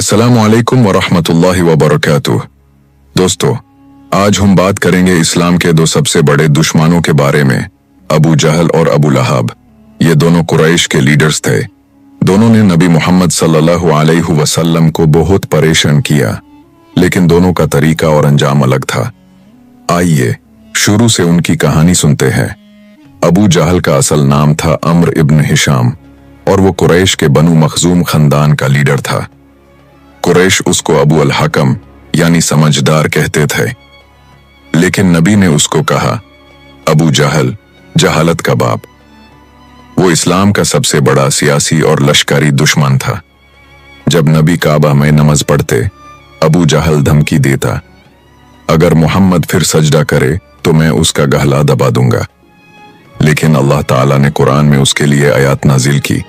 अस्सलामु अलैकुम वरहमतुल्लाहि वबरकातुह। दोस्तों, आज हम बात करेंगे इस्लाम के दो सबसे बड़े दुश्मनों के बारे में, अबू जहल और अबू लहब। ये दोनों कुरैश के लीडर्स थे। दोनों ने नबी मोहम्मद सल्लल्लाहु अलैहि वसल्लम को बहुत परेशान किया, लेकिन दोनों का तरीका और अंजाम अलग था। आइए शुरू से उनकी कहानी सुनते हैं। अबू जहल का असल नाम था अम्र इब्न हिशाम और वो कुरैश के बनु मखजूम खानदान का लीडर था। कुरैश उसको अबू अल हकम यानी समझदार कहते थे, लेकिन नबी ने उसको कहा अबू जहल, जहालत का बाप। वो इस्लाम का सबसे बड़ा सियासी और लश्करी दुश्मन था। जब नबी काबा में नमाज पढ़ते, अबू जहल धमकी देता, अगर मोहम्मद फिर सजदा करे तो मैं उसका गहला दबा दूंगा। लेकिन अल्लाह ताला ने कुरान में उसके लिए आयत नाजिल की,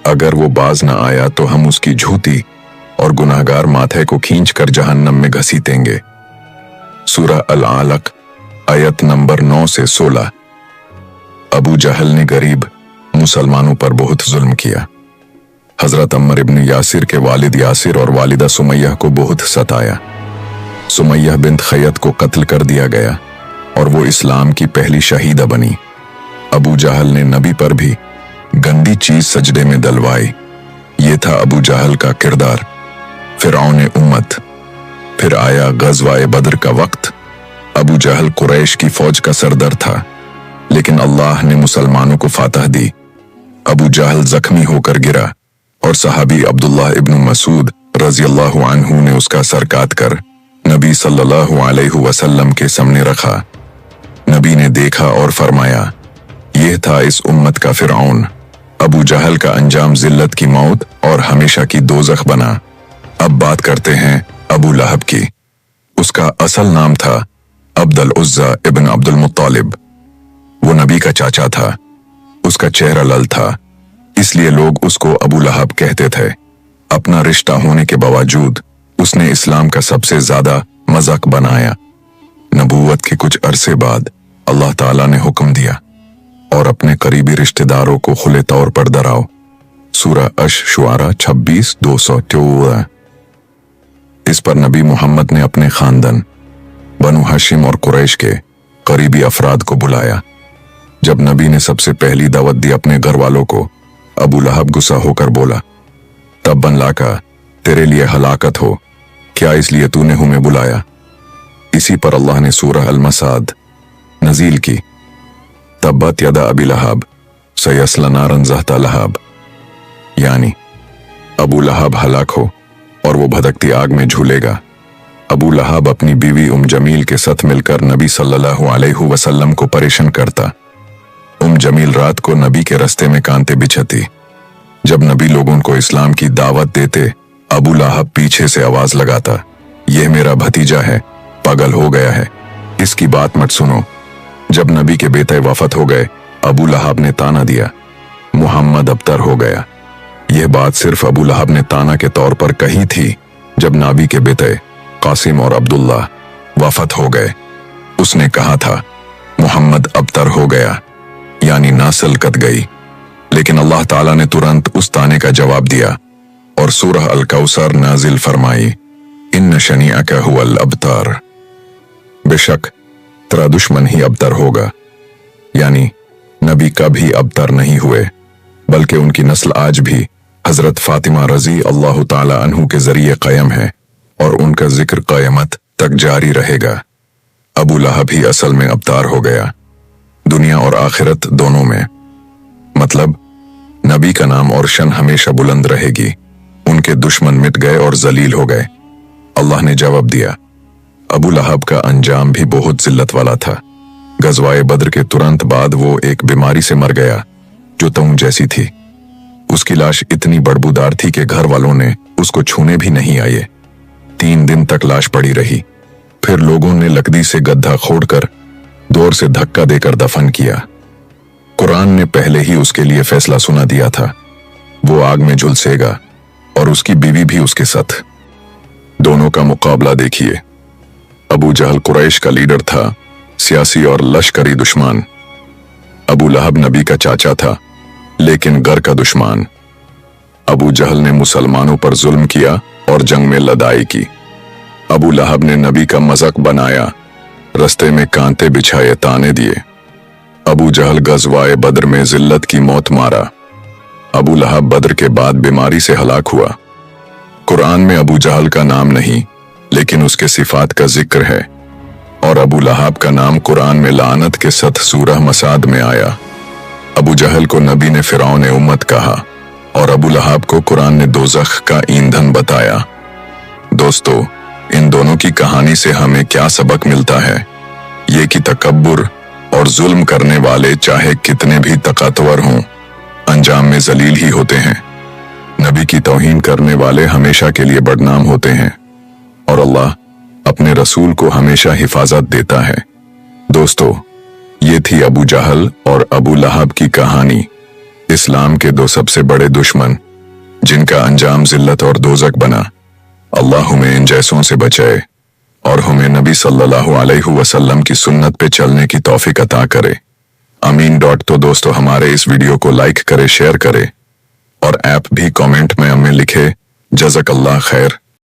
अगर वो बाज न आया तो हम उसकी झूठी और गुनाहगार माथे को खींचकर जहन्नम में घसीटेंगे। सूरह अल-अलक आयत नंबर 9 से 16। अबू जहल ने गरीब मुसलमानों पर बहुत जुल्म किया। हजरत अम्र इब्न यासिर के वालिद यासिर और वालिदा सुमैया को बहुत सताया। सुमैया बिन्त खैयत को कत्ल कर दिया गया और वो इस्लाम की पहली शहीदा बनी। अबू जहल ने नबी पर भी गंदी चीज सजदे में दलवाई। ये था अबू जहल का किरदार। फिरौन उम्मत। फिर आया गज़वाए बद्र का वक्त। अबू जहल कुरैश की फौज का सरदार था, लेकिन अल्लाह ने मुसलमानों को फातह दी। अबू जहल जख्मी होकर गिरा और सहाबी अब्दुल्लाह इब्न मसूद रज़ियल्लाहु अन्हु ने उसका सर काट कर नबी सल्लल्लाहु अलैहि वसल्लम के सामने रखा। नबी ने देखा और फरमाया, यह था इस उम्मत का फिरौन। अबू जहल का अंजाम जिल्लत की मौत और हमेशा की दोज़ख बना। अब बात करते हैं अबू लहब की। उसका असल नाम था अब्दुल उज़्ज़ा इब्न अब्दुल मुत्तालिब। वो नबी का चाचा था। उसका चेहरा लाल था, इसलिए लोग उसको अबू लहब कहते थे। अपना रिश्ता होने के बावजूद उसने इस्लाम का सबसे ज्यादा मजाक बनाया। नबूवत के कुछ अरसे बाद अल्लाह ताला ने हुक्म दिया, और अपने करीबी रिश्तेदारों को खुले तौर पर डराओ। सूरह अश-शुआरा 26-214। इस पर नबी मोहम्मद ने अपने खानदान बनु हाशिम और कुरैश के करीबी अफराद को बुलाया। जब नबी ने सबसे पहली दावत दी अपने घर वालों को, अबू लहब गुस्सा होकर बोला, तब्बन लाका, तेरे लिए हलाकत हो, क्या इसलिए तूने हमें बुलाया? इसी पर अल्लाह ने सूरह अल-मसाद नजील की, तब्बत यदा अबी लहब सयस्ला नारन ज़हता लहब, यानी अबू लहब हलाक हो और वो भड़कती आग में झूलेगा। अबू लहब अपनी बीवी जमील के साथ मिलकर नबी सल्लल्लाहु अलैहि वसल्लम को परेशान करता। जमील रात को नबी के रास्ते में कांटे बिछती। जब नबी लोगों को इस्लाम की दावत देते, अबू लहब पीछे से आवाज लगाता, यह मेरा भतीजा है, पागल हो गया है, इसकी बात मत सुनो। जब नबी के बेटे वफात हो गए, अबू लहब ने ताना दिया, मोहम्मद अबतर हो गया। यह बात सिर्फ अबू लहब ने ताना के तौर पर कही थी। जब नबी के बेटे कासिम और अब्दुल्ला वफात हो गए, उसने कहा था, मोहम्मद अबतर हो गया, यानी नस्ल कट गई। लेकिन अल्लाह ताला ने तुरंत उस ताने का जवाब दिया और सूरह अल-कौसर नाजिल फरमाई, इन्न शनीअका हुवल अबतर, बेशक तेरा दुश्मन ही अबतर होगा। यानी नबी कभी अबतर नहीं हुए, बल्कि उनकी नस्ल आज भी हजरत फातिमा रजी अल्लाह ताला अन्हु के जरिए कायम है और उनका जिक्र क़यामत तक जारी रहेगा। अबू लहब ही असल में अबतर हो गया, दुनिया और आखिरत दोनों में। मतलब नबी का नाम और शन हमेशा बुलंद रहेगी। उनके दुश्मन मिट गए और जलील हो गए। अल्लाह ने जवाब दिया। अबू लहब का अंजाम भी बहुत जिल्लत वाला था। गज़वाए बद्र के तुरंत बाद वो एक बीमारी से मर गया जो तऊं जैसी थी। उसकी लाश इतनी बदबूदार थी कि घर वालों ने उसको छूने भी नहीं आए। 3 दिन तक लाश पड़ी रही। फिर लोगों ने लकड़ी से गड्ढा खोदकर जोर से धक्का देकर दफन किया। कुरान ने पहले ही उसके लिए फैसला सुना दिया था, वो आग में झुलसेगा और उसकी बीवी भी उसके साथ। दोनों का मुकाबला देखिए। अबू जहल कुरैश का लीडर था, सियासी और लश्करी दुश्मन। अबू लहब नबी का चाचा था, लेकिन घर का दुश्मन। अबू जहल ने मुसलमानों पर जुल्म किया और जंग में लड़ाई की। अबू लहब ने नबी का मजाक बनाया, रस्ते में कांटे बिछाए, ताने दिए। अबू जहल गज़वाए बद्र में जिल्लत की मौत मारा। अबू लहब बद्र के बाद बीमारी से हलाक हुआ। कुरान में अबू जहल का नाम नहीं, लेकिन उसके सिफात का जिक्र है, और अबू लहब का नाम कुरान में लानत के 7 सूरह मसाद में आया। अबू जहल को नबी ने फिरौन उम्मत कहा, और अबू लहब को कुरान ने दोज़ख का ईंधन बताया। दोस्तों, इन दोनों की कहानी से हमें क्या सबक मिलता है? ये कि तकब्बुर और जुल्म करने वाले चाहे कितने भी ताकतवर हों, अंजाम में जलील ही होते हैं। नबी की तौहीन करने वाले हमेशा के लिए बदनाम होते हैं, और अल्लाह अपने रसूल को हमेशा हिफाजत देता है। दोस्तों, ये थी अबू जहल और अबू लहब की कहानी, इस्लाम के 2 सबसे बड़े दुश्मन, जिनका अंजाम जिल्लत और दोज़ख बना। अल्लाह हमें इन जैसों से बचाए और हमें नबी सल्लल्लाहु अलैहि वसल्लम की सुन्नत पे चलने की तौफीक अता करे। आमीन। तो दोस्तों, हमारे इस वीडियो को लाइक करे, शेयर करे, और ऐप भी कमेंट में हमें लिखे। जज़ाकल्लाह खैर।